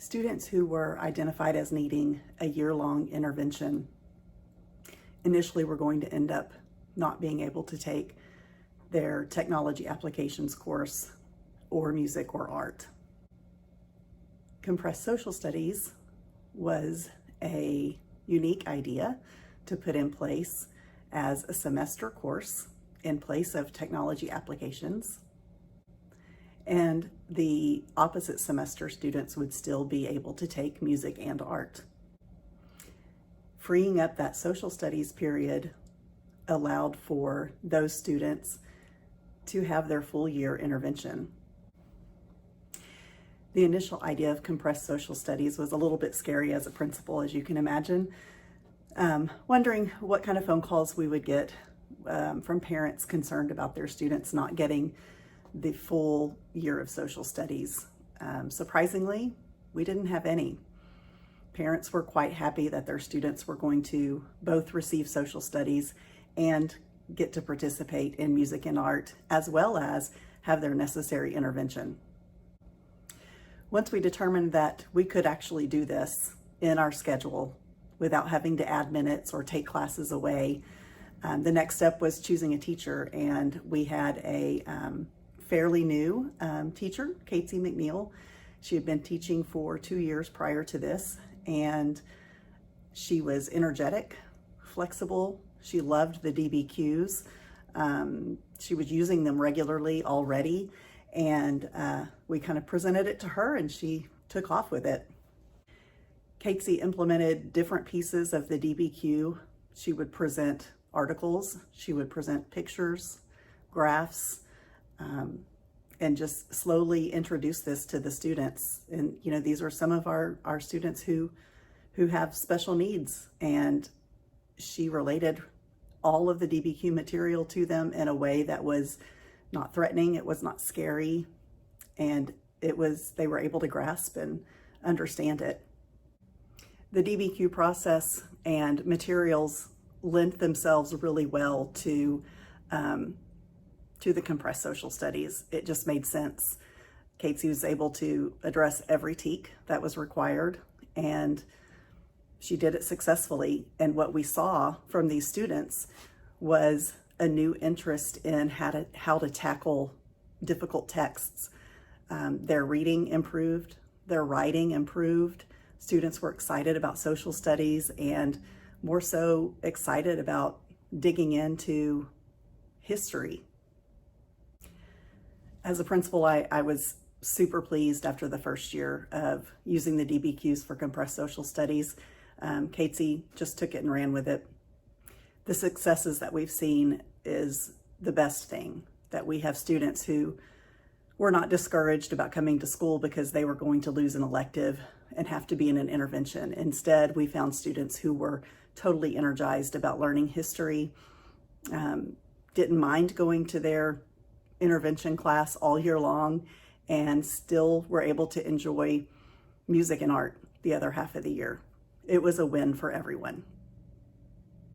Students who were identified as needing a year-long intervention initially were going to end up not being able to take their technology applications course or music or art. Compressed social studies was a unique idea to put in place as a semester course in place of technology applications. And the opposite semester students would still be able to take music and art. Freeing up that social studies period allowed for those students to have their full year intervention. The initial idea of compressed social studies was a little bit scary as a principal, as you can imagine, wondering what kind of phone calls we would get from parents concerned about their students not getting the full year of social studies. Surprisingly, we didn't have any. Parents were quite happy that their students were going to both receive social studies and get to participate in music and art, as well as have their necessary intervention. Once we determined that we could actually do this in our schedule without having to add minutes or take classes away, the next step was choosing a teacher, and we had a fairly new teacher, Casey McNeil. She had been teaching for 2 years prior to this, and she was energetic, flexible. She loved the DBQs. She was using them regularly already, and we kind of presented it to her and she took off with it. Casey implemented different pieces of the DBQ. She would present articles, she would present pictures, graphs, and just slowly introduce this to the students. And these are some of our students who have special needs, and she related all of the DBQ material to them in a way that was not threatening, it was not scary, and they were able to grasp and understand it. The DBQ process and materials lent themselves really well to the compressed social studies. It just made sense. Casey was able to address every TEK that was required, and she did it successfully. And what we saw from these students was a new interest in how to tackle difficult texts. Their reading improved, their writing improved. Students were excited about social studies, and more so excited about digging into history. As a principal, I was super pleased after the first year of using the DBQs for compressed social studies. Casey just took it and ran with it. The successes that we've seen is the best thing, that we have students who were not discouraged about coming to school because they were going to lose an elective and have to be in an intervention. Instead, we found students who were totally energized about learning history, didn't mind going to their intervention class all year long, and still were able to enjoy music and art the other half of the year. It was a win for everyone.